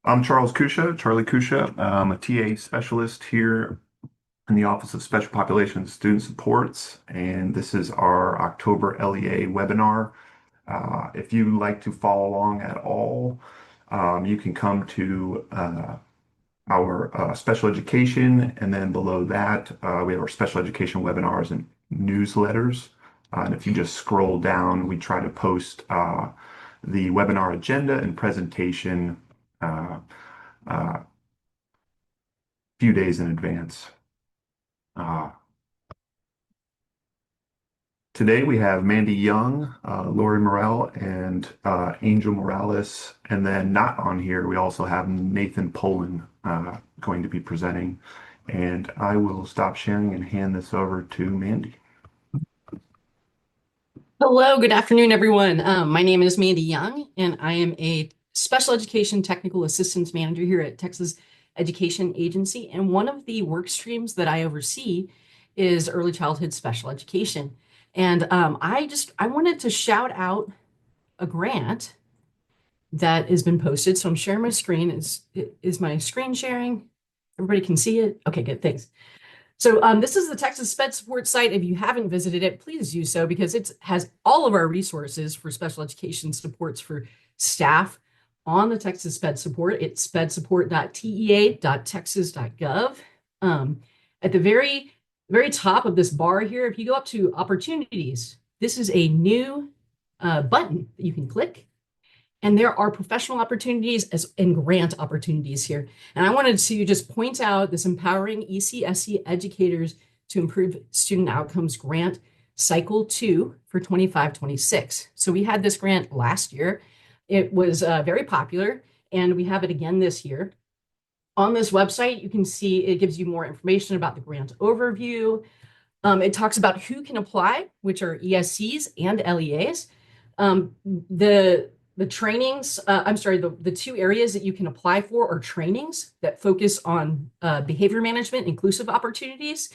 I'm Charlie Kusha. I'm a TA specialist here in the Office of Special Populations Student Supports, and this is our October LEA webinar. If you like to follow along at all, you can come to our special education, and then below that, we have our special education webinars and newsletters. And if you just scroll down, we try to post the webinar agenda and presentation uh, uh, few days in advance. Uh, Today we have Mandy Young, Lori Morell, and Angel Morales. And then not on here, we also have Nathan Poland going to be presenting. And I will stop sharing and hand this over to Mandy. Hello, good afternoon, everyone. My name is Mandy Young, and I am a Special Education Technical Assistance Manager here at Texas Education Agency. And one of the work streams that I oversee is early childhood special education. And I wanted to shout out a grant that has been posted. So I'm sharing my screen. Is my screen sharing? Everybody can see it? Okay, good, thanks. So this is the Texas SPED support site. If you haven't visited it, please do so because it has all of our resources for special education supports for staff on the Texas SPED support. It's spedsupport.tea.texas.gov. At the very top of this bar here, if you go up to opportunities, this is a new button that you can click. And there are professional opportunities and grant opportunities here. And I wanted to just point out this Empowering ECSE Educators to Improve Student Outcomes grant cycle 2 for 25-26. So we had this grant last year. It was very popular, and we have it again this year. On this website, you can see it gives you more information about the grant overview. It talks about who can apply, which are ESCs and LEAs. The trainings, the two areas that you can apply for are trainings that focus on behavior management, inclusive opportunities,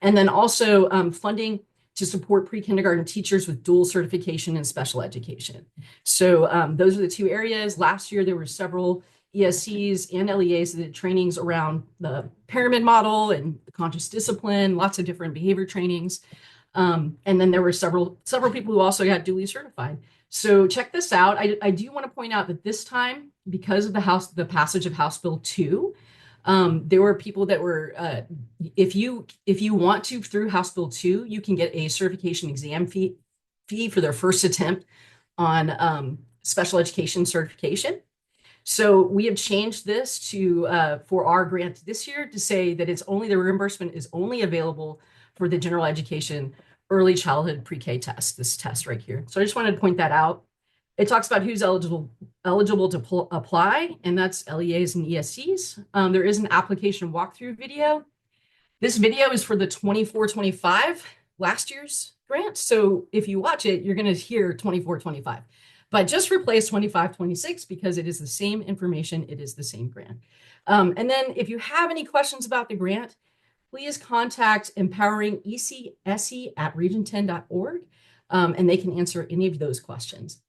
and then also funding to support pre-kindergarten teachers with dual certification in special education. So those are the two areas. Last year, there were several ESCs and LEAs that did trainings around the pyramid model and the conscious discipline, lots of different behavior trainings. And then there were several people who also got duly certified. So check this out. I do want to point out that this time, because of the passage of House Bill 2, there were people that were, if you want to, through House Bill 2, you can get a certification exam fee for their first attempt on special education certification. So we have changed this to for our grant this year to say that the reimbursement is only available for the general education early childhood pre-K test, this test right here. So I just wanted to point that out. It talks about who's eligible to apply, and that's LEAs and ESCs. There is an application walkthrough video. This video is for the 24-25 last year's grant. So if you watch it, you're going to hear 24-25. But just replace 25-26 because it is the same information. It is the same grant. And then if you have any questions about the grant, please contact Empowering ECSE at region10.org, and they can answer any of those questions.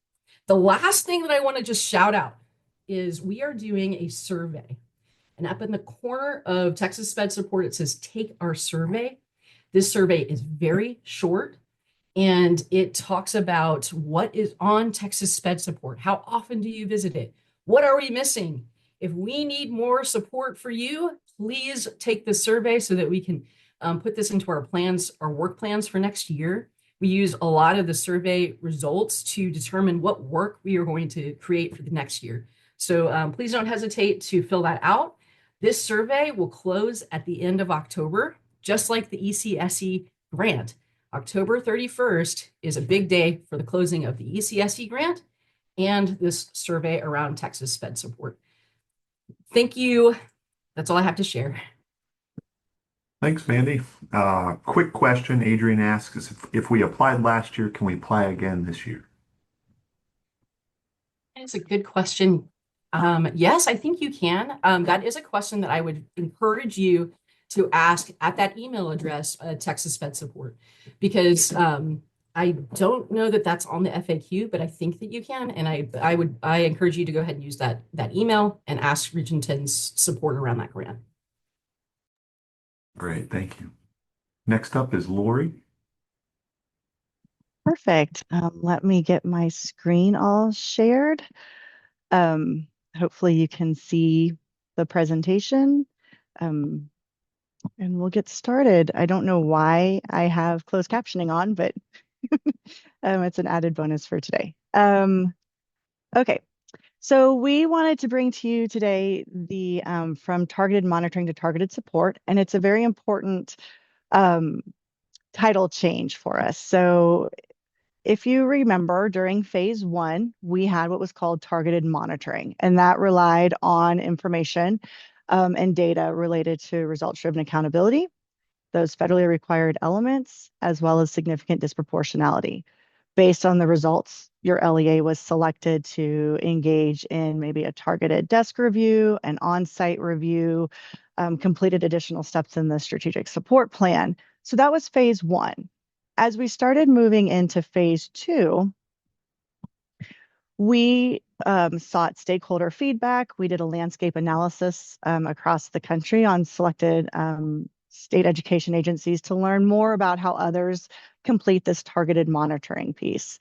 The last thing that I want to just shout out is we are doing a survey. And up in the corner of Texas SPED support, it says, take our survey. This survey is very short, and it talks about what is on Texas SPED support. How often do you visit it? What are we missing? If we need more support for you, please take the survey so that we can put this into our plans, our work plans for next year. We use a lot of the survey results to determine what work we are going to create for the next year. So please don't hesitate to fill that out. This survey will close at the end of October, just like the ECSE grant. October 31st is a big day for the closing of the ECSE grant and this survey around Texas SPED support. Thank you. That's all I have to share. Thanks, Mandy. Quick question Adrian asks is if we applied last year, can we apply again this year? It's a good question. Yes, I think you can. That is a question that I would encourage you to ask at that email address, Texas SPED support, because I don't know that that's on the FAQ, but I think that you can. And I encourage you to go ahead and use that email and ask Region 10's support around that grant. Great, thank you. Next up is Lori. Perfect. Let me get my screen all shared. Um, Hopefully you can see the presentation. Um, and we'll get started. I don't know why I have closed captioning on, but it's an added bonus for today. Okay, so we wanted to bring to you today the from targeted monitoring to targeted support, and it's a very important um, title change for us. So if you remember, during phase one, we had what was called targeted monitoring, and that relied on information and data related to results-driven accountability, those federally required elements, as well as significant disproportionality. Based on the results, your LEA was selected to engage in maybe a targeted desk review, an on-site review, completed additional steps in the strategic support plan. So that was phase one. As we started moving into phase two, we sought stakeholder feedback. We did a landscape analysis across the country on selected state education agencies to learn more about how others complete this targeted monitoring piece.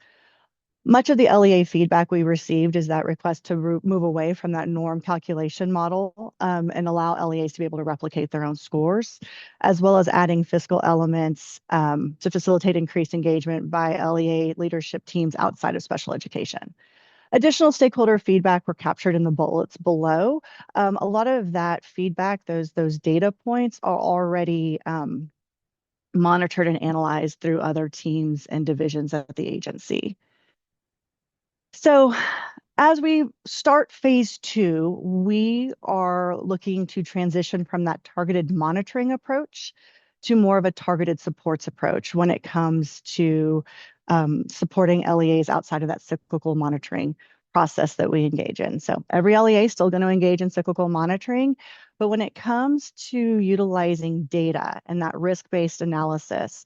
Much of the LEA feedback we received is that request to move away from that norm calculation model and allow LEAs to be able to replicate their own scores, as well as adding fiscal elements to facilitate increased engagement by LEA leadership teams outside of special education. Additional stakeholder feedback were captured in the bullets below. A lot of that feedback, those data points, are already monitored and analyzed through other teams and divisions at the agency. So as we start phase two, we are looking to transition from that targeted monitoring approach to more of a targeted supports approach when it comes to supporting LEAs outside of that cyclical monitoring process that we engage in. So every LEA is still going to engage in cyclical monitoring, but when it comes to utilizing data and that risk-based analysis,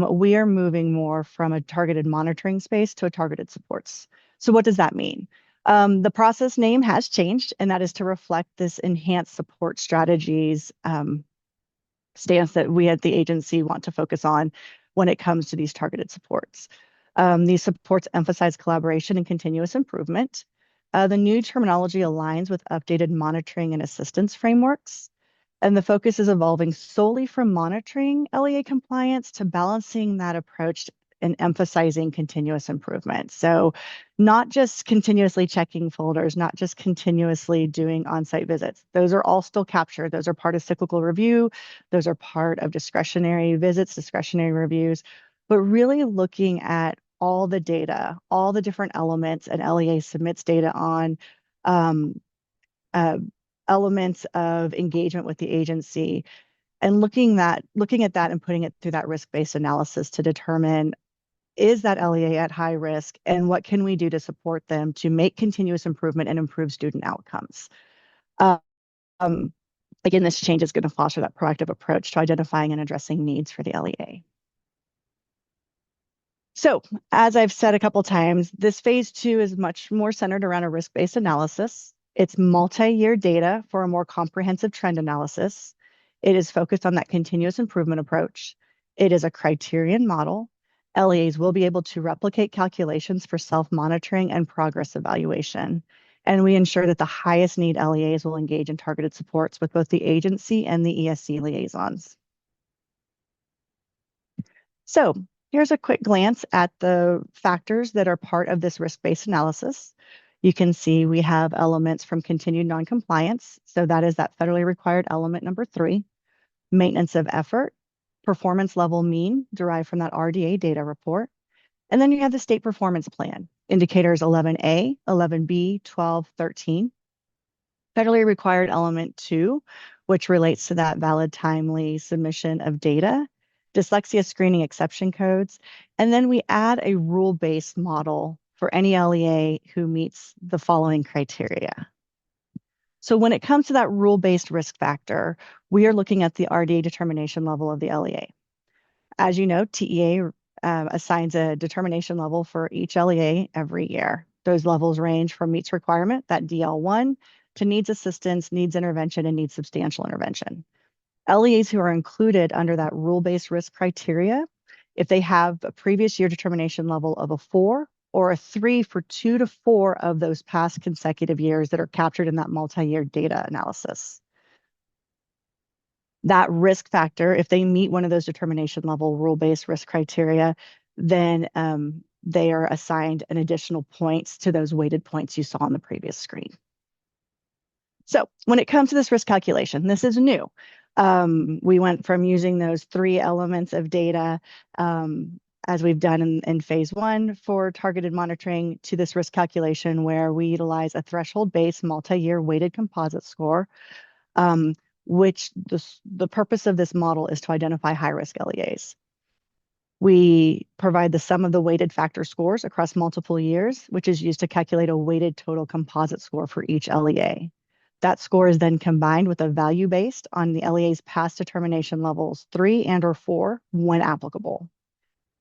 we are moving more from a targeted monitoring space to a targeted supports. So what does that mean? The process name has changed, and that is to reflect this enhanced support strategies stance that we at the agency want to focus on when it comes to these targeted supports. These supports emphasize collaboration and continuous improvement. The new terminology aligns with updated monitoring and assistance frameworks. And the focus is evolving solely from monitoring LEA compliance to balancing that approach and emphasizing continuous improvement. So not just continuously checking folders, not just continuously doing on-site visits. Those are all still captured. Those are part of cyclical review. Those are part of discretionary visits, discretionary reviews, but really looking at all the data, all the different elements an LEA submits data on, elements of engagement with the agency, and looking at that and putting it through that risk-based analysis to determine, is that LEA at high risk, and what can we do to support them to make continuous improvement and improve student outcomes? Um, Again, this change is going to foster that proactive approach to identifying and addressing needs for the LEA. So, as I've said a couple times, this phase two is much more centered around a risk-based analysis. It's multi-year data for a more comprehensive trend analysis. It is focused on that continuous improvement approach. It is a criterion model. LEAs will be able to replicate calculations for self-monitoring and progress evaluation. And we ensure that the highest need LEAs will engage in targeted supports with both the agency and the ESC liaisons. So here's a quick glance at the factors that are part of this risk-based analysis. You can see we have elements from continued noncompliance. So that is that federally required element number 3, maintenance of effort, performance level mean derived from that RDA data report. And then you have the state performance plan, indicators 11A, 11B, 12, 13. Federally required element 2, which relates to that valid, timely submission of data, dyslexia screening exception codes, and then we add a rule-based model for any LEA who meets the following criteria. So when it comes to that rule-based risk factor, we are looking at the RDA determination level of the LEA. As you know, TEA assigns a determination level for each LEA every year. Those levels range from meets requirement, that DL1, to needs assistance, needs intervention, and needs substantial intervention. LEAs who are included under that rule-based risk criteria, if they have a previous year determination level of a 4 or a 3 for 2 to 4 of those past consecutive years that are captured in that multi-year data analysis. That risk factor, if they meet one of those determination level rule-based risk criteria, then they are assigned an additional points to those weighted points you saw on the previous screen. So when it comes to this risk calculation, this is new. We went from using those 3 elements of data as we've done in phase 1 for targeted monitoring to this risk calculation where we utilize a threshold-based multi-year weighted composite score, which the purpose of this model is to identify high-risk LEAs. We provide the sum of the weighted factor scores across multiple years, which is used to calculate a weighted total composite score for each LEA. That score is then combined with a value based on the LEA's past determination levels 3 and or 4 when applicable.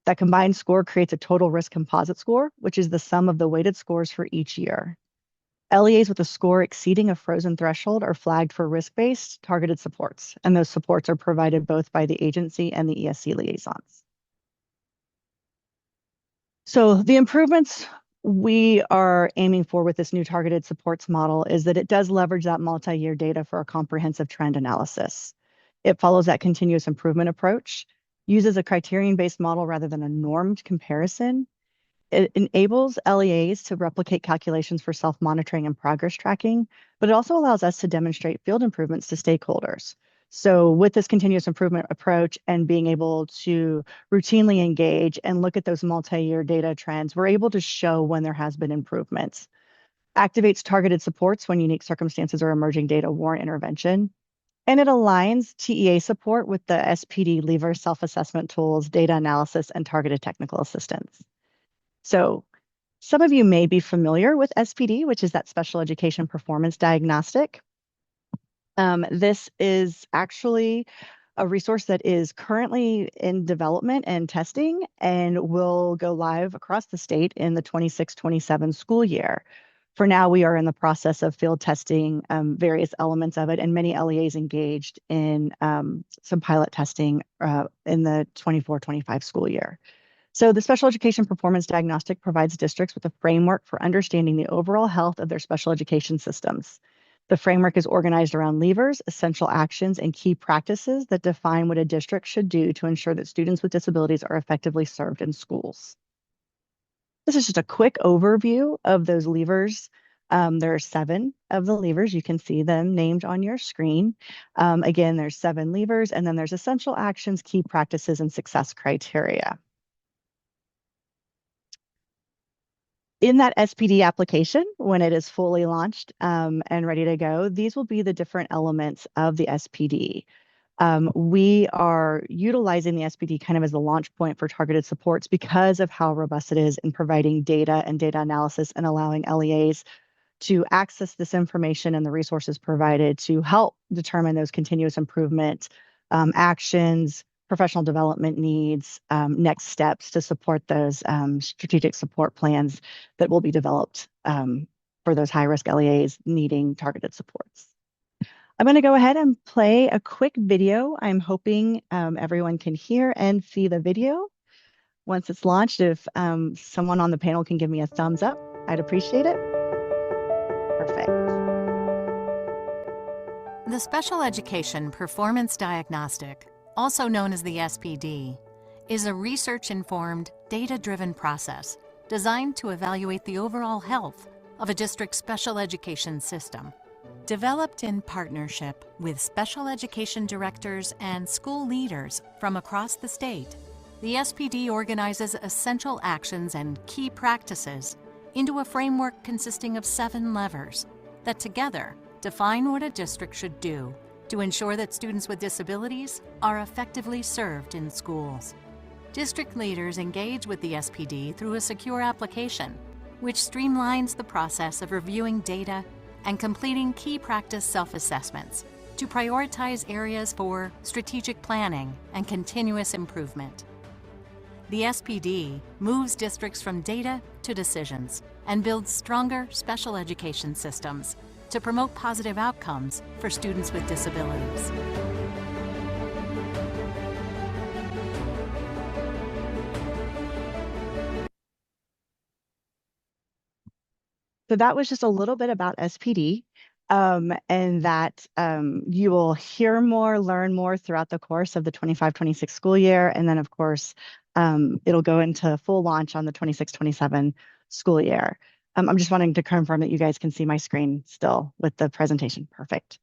That combined score creates a total risk composite score, which is the sum of the weighted scores for each year. LEAs with a score exceeding a frozen threshold are flagged for risk-based targeted supports, and those supports are provided both by the agency and the ESC liaisons. So the improvements we are aiming for with this new targeted supports model is that it does leverage that multi-year data for a comprehensive trend analysis. It follows that continuous improvement approach, uses a criterion-based model rather than a normed comparison. It enables LEAs to replicate calculations for self-monitoring and progress tracking, but it also allows us to demonstrate field improvements to stakeholders. So with this continuous improvement approach and being able to routinely engage and look at those multi-year data trends, we're able to show when there has been improvements. Activates targeted supports when unique circumstances or emerging data warrant intervention. And it aligns TEA support with the SPED lever self-assessment tools, data analysis, and targeted technical assistance. So some of you may be familiar with SPED, which is that special education performance diagnostic. This is actually a resource that is currently in development and testing and will go live across the state in the 26-27 school year. For now, we are in the process of field testing various elements of it, and many LEAs engaged in some pilot testing in the 24-25 school year. So the Special Education Performance Diagnostic provides districts with a framework for understanding the overall health of their special education systems. The framework is organized around levers, essential actions, and key practices that define what a district should do to ensure that students with disabilities are effectively served in schools. This is just a quick overview of those levers. There are 7 of the levers. You can see them named on your screen. Again, there's 7 levers, and then there's essential actions, key practices, and success criteria. In that SPED application, when it is fully launched and ready to go, these will be the different elements of the SPED. We are utilizing the SPED kind of as the launch point for targeted supports because of how robust it is in providing data and data analysis and allowing LEAs to access this information and the resources provided to help determine those continuous improvement actions, professional development needs, next steps to support those strategic support plans that will be developed for those high-risk LEAs needing targeted supports. I'm going to go ahead and play a quick video. I'm hoping everyone can hear and see the video. Once it's launched, if someone on the panel can give me a thumbs up, I'd appreciate it. Perfect. The Special Education Performance Diagnostic, also known as the SPD, is a research-informed, data-driven process designed to evaluate the overall health of a district's special education system. Developed in partnership with special education directors and school leaders from across the state, the SPD organizes essential actions and key practices into a framework consisting of 7 levers that together define what a district should do to ensure that students with disabilities are effectively served in schools. District leaders engage with the SPD through a secure application, which streamlines the process of reviewing data and completing key practice self-assessments to prioritize areas for strategic planning and continuous improvement. The SPD moves districts from data to decisions and builds stronger special education systems to promote positive outcomes for students with disabilities. So that was just a little bit about SPD, and that you will hear more, learn more throughout the course of the 25-26 school year. And then, of course, it'll go into full launch on the 26-27 school year. I'm just wanting to confirm that you guys can see my screen still with the presentation. Perfect.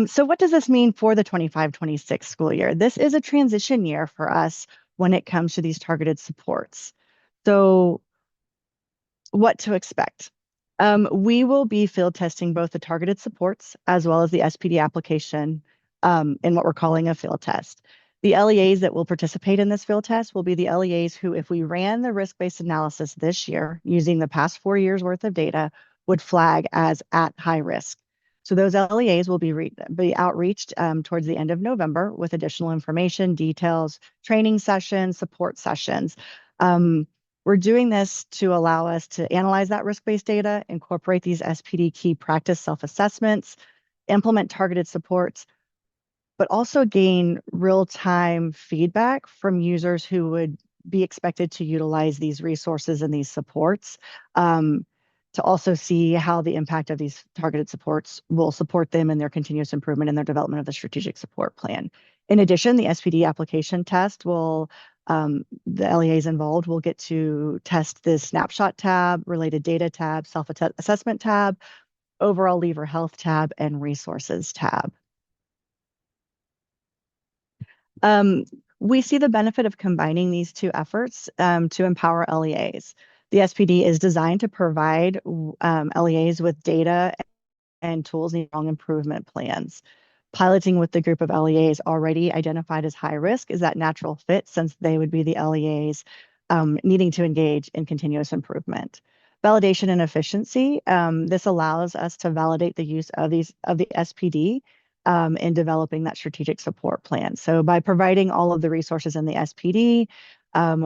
So what does this mean for the 25-26 school year? This is a transition year for us when it comes to these targeted supports. So what to expect? We will be field testing both the targeted supports as well as the SPD application in what we're calling a field test. The LEAs that will participate in this field test will be the LEAs who, if we ran the risk-based analysis this year using the past 4 years worth of data, would flag as at high risk. So those LEAs will be outreached towards the end of November with additional information, details, training sessions, support sessions. We're doing this to allow us to analyze that risk-based data, incorporate these SPD key practice self-assessments, implement targeted supports, but also gain real-time feedback from users who would be expected to utilize these resources and these supports, to also see how the impact of these targeted supports will support them in their continuous improvement in their development of the strategic support plan. In addition, the SPD application test will the LEAs involved will get to test the snapshot tab, related data tab, self-assessment tab, overall leaver health tab, and resources tab. We see the benefit of combining these two efforts to empower LEAs. The SPD is designed to provide LEAs with data and tools and strong improvement plans. Piloting with the group of LEAs already identified as high risk is that natural fit, since they would be the LEAs needing to engage in continuous improvement. Validation and efficiency. This allows us to validate the use of the SPD in developing that strategic support plan. So by providing all of the resources in the SPD,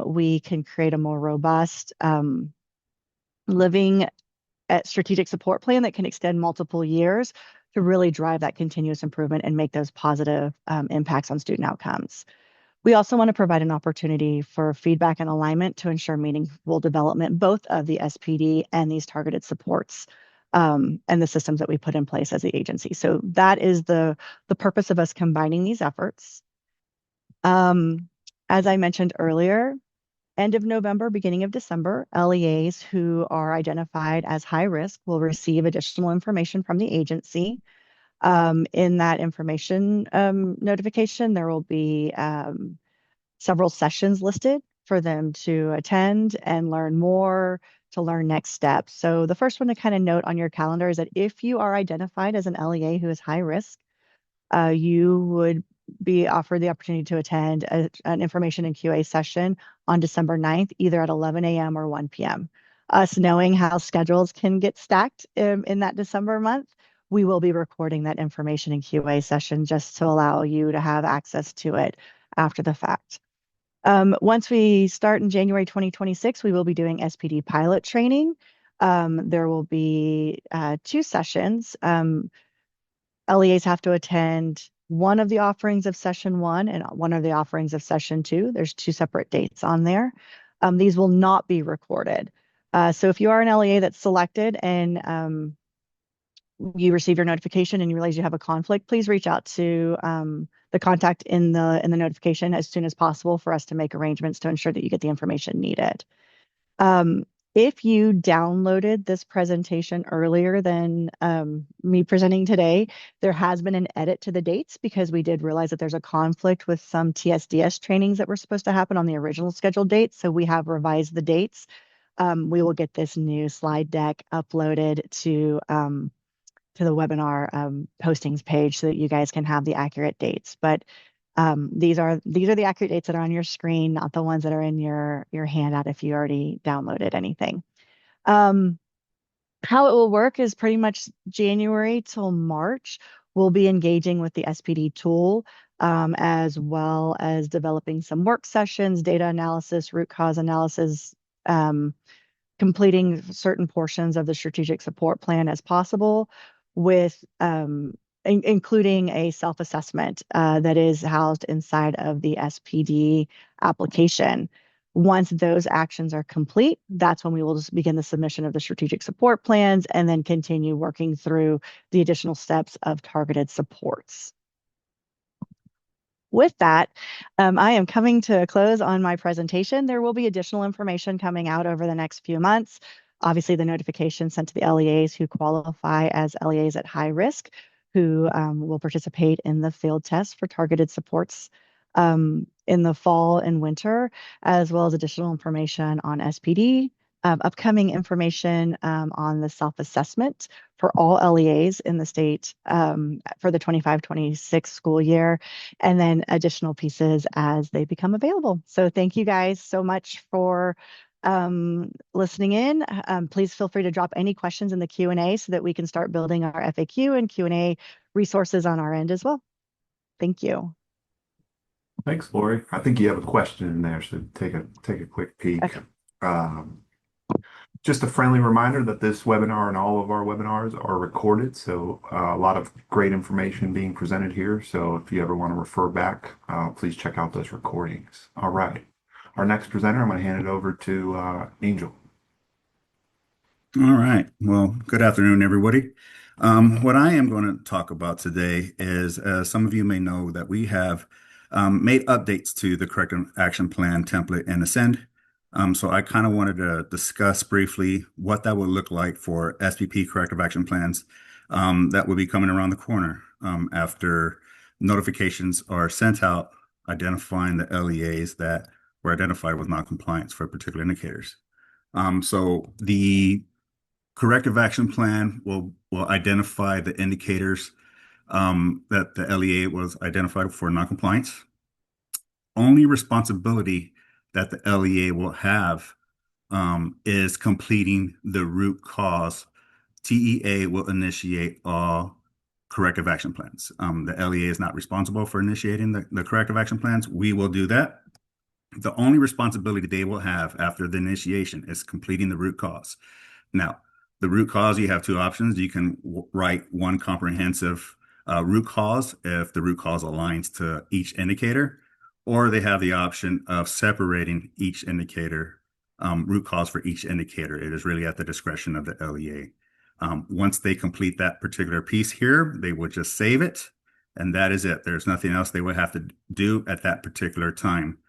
we can create a more robust living strategic support plan that can extend multiple years to really drive that continuous improvement and make those positive impacts on student outcomes. We also want to provide an opportunity for feedback and alignment to ensure meaningful development, both of the SPD and these targeted supports and the systems that we put in place as the agency. So that is the purpose of us combining these efforts. As I mentioned earlier, end of November, beginning of December, LEAs who are identified as high risk will receive additional information from the agency. In that information notification, there will be several sessions listed for them to attend and learn more, to learn next steps. So the first one to kind of note on your calendar is that if you are identified as an LEA who is high risk, you would be offered the opportunity to attend an information and QA session on December 9th, either at 11 a.m. or 1 p.m. Us knowing how schedules can get stacked in that December month, we will be recording that information and QA session just to allow you to have access to it after the fact. Once we start in January 2026, we will be doing SPD pilot training. There will be 2 sessions. LEAs have to attend one of the offerings of session 1 and one of the offerings of session 2. There's 2 separate dates on there. These will not be recorded. So if you are an LEA that's selected and you receive your notification and you realize you have a conflict, please reach out to the contact in the notification as soon as possible for us to make arrangements to ensure that you get the information needed. If you downloaded this presentation earlier than me presenting today, there has been an edit to the dates because we did realize that there's a conflict with some TSDS trainings that were supposed to happen on the original scheduled dates. So we have revised the dates. We will get this new slide deck uploaded to the webinar postings page so that you guys can have the accurate dates. But these are the accurate dates that are on your screen, not the ones that are in your handout if you already downloaded anything. How it will work is pretty much January till March, we'll be engaging with the SPD tool as well as developing some work sessions, data analysis, root cause analysis, completing certain portions of the strategic support plan as possible, with including a self-assessment that is housed inside of the SPD application. Once those actions are complete, that's when we will just begin the submission of the strategic support plans and then continue working through the additional steps of targeted supports. With that, I am coming to a close on my presentation. There will be additional information coming out over the next few months. Obviously, the notification sent to the LEAs who qualify as LEAs at high risk, who will participate in the field test for targeted supports in the fall and winter, as well as additional information on SPD, upcoming information on the self-assessment for all LEAs in the state for the 25-26 school year, and then additional pieces as they become available. So thank you guys so much for listening in. Please feel free to drop any questions in the Q&A so that we can start building our FAQ and Q&A resources on our end as well. Thank you. Thanks, Lori. I think you have a question in there, so take a quick peek. Okay. Just a friendly reminder that this webinar and all of our webinars are recorded, so a lot of great information being presented here. So if you ever want to refer back, please check out those recordings. All right. Our next presenter, I'm going to hand it over to Angel. All right. Well, good afternoon, everybody. What I am going to talk about today is, some of you may know that we have made updates to the Corrective Action Plan template in Ascend. So I kind of wanted to discuss briefly what that would look like for SPP Corrective Action Plans that will be coming around the corner after notifications are sent out identifying the LEAs that were identified with noncompliance for particular indicators. So the Corrective Action Plan will identify the indicators that the LEA was identified for noncompliance. Only responsibility that the LEA will have is completing the root cause. TEA will initiate all corrective action plans. The LEA is not responsible for initiating the corrective action plans. We will do that. The only responsibility they will have after the initiation is completing the root cause. Now, the root cause, you have two options. You can write one comprehensive root cause if the root cause aligns to each indicator, or they have the option of separating each indicator, root cause for each indicator. It is really at the discretion of the LEA. Once they complete that particular piece here, they will just save it, and that is it. There's nothing else they would have to do at that particular time.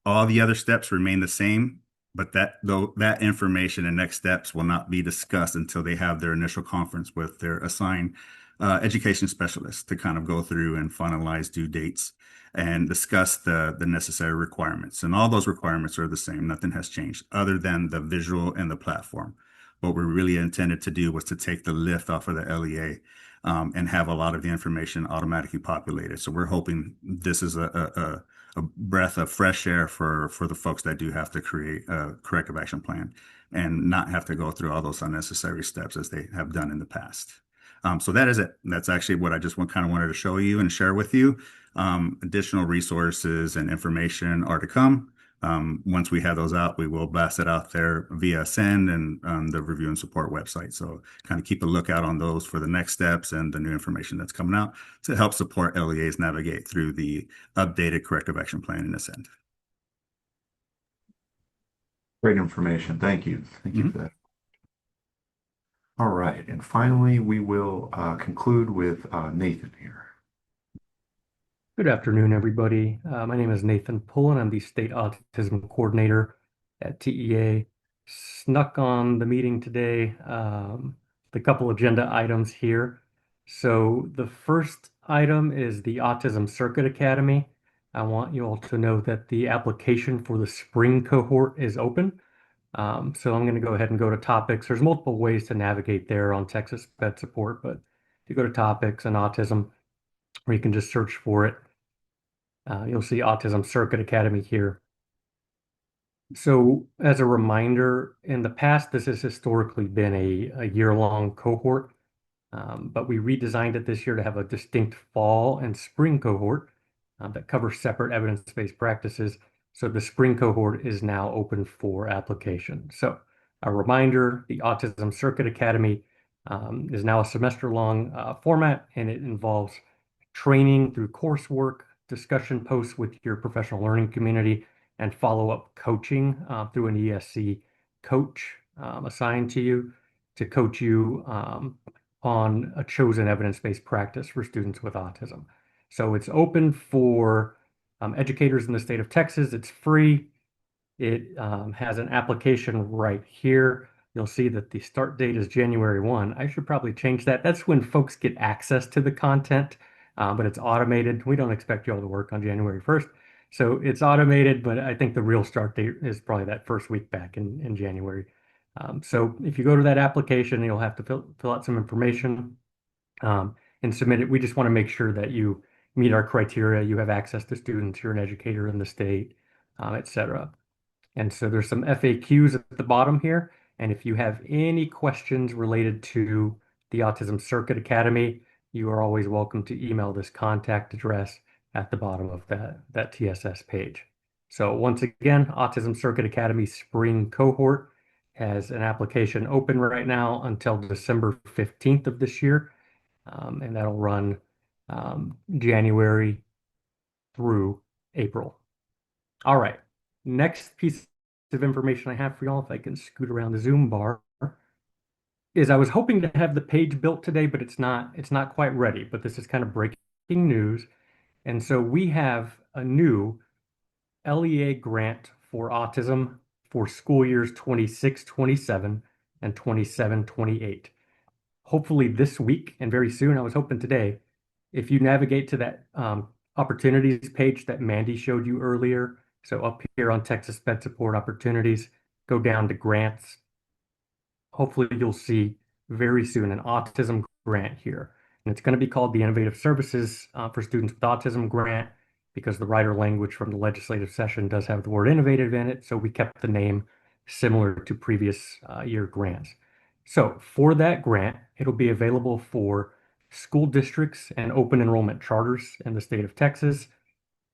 All the other steps remain the same, but that information and next steps will not be discussed until they have their initial conference with their assigned education specialists to kind of go through and finalize due dates and discuss the necessary requirements. And all those requirements are the same. Nothing has changed other than the visual and the platform. What we really intended to do was to take the lift off of the LEA and have a lot of the information automatically populated. So we're hoping this is a breath of fresh air for the folks that do have to create a corrective action plan and not have to go through all those unnecessary steps as they have done in the past. So that is it. That's actually what I just kind of wanted to show you and share with you. Additional resources and information are to come. Once we have those out, we will blast it out there via Send and the review and support website. So kind of keep a lookout on those for the next steps and the new information that's coming out to help support LEAs navigate through the updated corrective action plan in Ascend. Great information. Thank you. Thank you for that. All right. And finally, we will conclude with Nathan here. Good afternoon, everybody. My name is Nathan Pullen. I'm the State Autism Coordinator at TEA. Snuck on the meeting today, the couple agenda items here. So the first item is the Autism Circuit Academy. I want you all to know that the application for the spring cohort is open. So I'm going to go ahead and go to topics. There's multiple ways to navigate there on Texas SPED support, but if you go to topics and autism, or you can just search for it, you'll see Autism Circuit Academy here. So as a reminder, in the past, this has historically been a year-long cohort, but we redesigned it this year to have a distinct fall and spring cohort. that cover separate evidence-based practices. So the spring cohort is now open for application. So a reminder, the Autism Circuit Academy is now a semester-long format, and it involves training through coursework, discussion posts with your professional learning community, and follow-up coaching through an ESC coach assigned to you to coach you on a chosen evidence-based practice for students with autism. So it's open for educators in the state of Texas. It's free. It has an application right here. You'll see that the start date is January 1. I should probably change that. That's when folks get access to the content, but it's automated. We don't expect you all to work on January 1st. So it's automated, but I think the real start date is probably that first week back in January. So if you go to that application, you'll have to fill out some information and submit it. We just want to make sure that you meet our criteria, you have access to students, you're an educator in the state, et cetera. And so there's some FAQs at the bottom here. And if you have any questions related to the Autism Circuit Academy, you are always welcome to email this contact address at the bottom of that TSS page. So once again, Autism Circuit Academy Spring Cohort has an application open right now until December 15th of this year. And that'll run January through April. All right. Next piece of information I have for y'all, if I can scoot around the Zoom bar, is I was hoping to have the page built today, but it's not quite ready. But this is kind of breaking news. And so we have a new LEA grant for autism for school years 26-27 and 27-28. Hopefully this week and very soon, I was hoping today, if you navigate to that opportunities page that Mandy showed you earlier, so up here on Texas SPED Support Opportunities, go down to grants. Hopefully you'll see very soon an autism grant here. And it's going to be called the Innovative Services for Students with Autism Grant because the writer language from the legislative session does have the word innovative in it. So we kept the name similar to previous year grants. So for that grant, it'll be available for school districts and open enrollment charters in the state of Texas.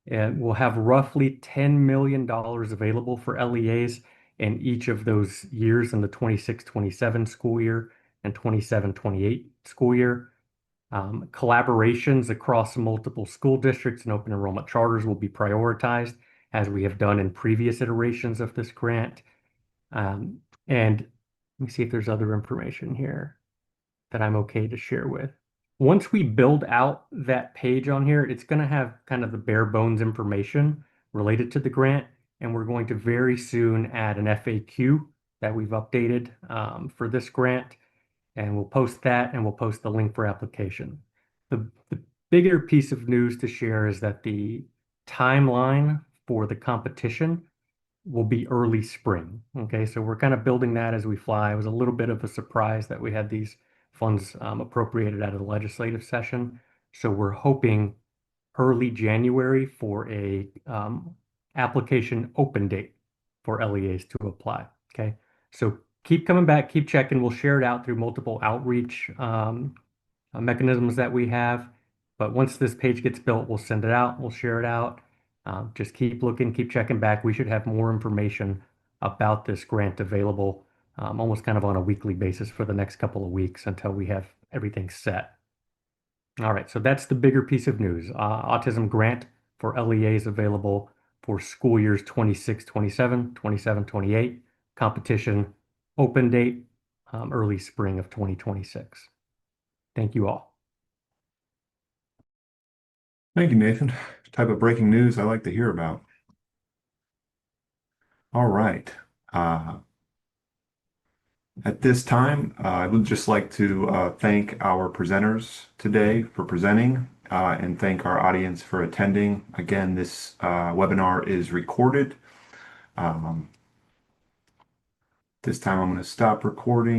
And we'll have roughly $10 million available for LEAs in each of those years in the 26-27 school year and 27-28 school year. Collaborations across multiple school districts and open enrollment charters will be prioritized as we have done in previous iterations of this grant. And let me see if there's other information here that I'm okay to share with. Once we build out that page on here, it's going to have kind of the bare bones information related to the grant. And we're going to very soon add an FAQ that we've updated for this grant. And we'll post that and we'll post the link for application. The bigger piece of news to share is that the timeline for the competition will be early spring. Okay, so we're kind of building that as we fly. It was a little bit of a surprise that we had these funds appropriated out of the legislative session. So we're hoping early January for a application open date for LEAs to apply. Okay, so keep coming back, keep checking. We'll share it out through multiple outreach mechanisms that we have. But once this page gets built, we'll send it out, we'll share it out. Just keep looking, keep checking back. We should have more information about this grant available almost kind of on a weekly basis for the next couple of weeks until we have everything set. All right, so that's the bigger piece of news. Autism grant for LEAs available for school years 26-27, 27-28. Competition open date early spring of 2026. Thank you all. Thank you, Nathan. Type of breaking news I like to hear about. All right. At this time, I would just like to thank our presenters today for presenting and thank our audience for attending. Again, this webinar is recorded. This time I'm going to stop recording.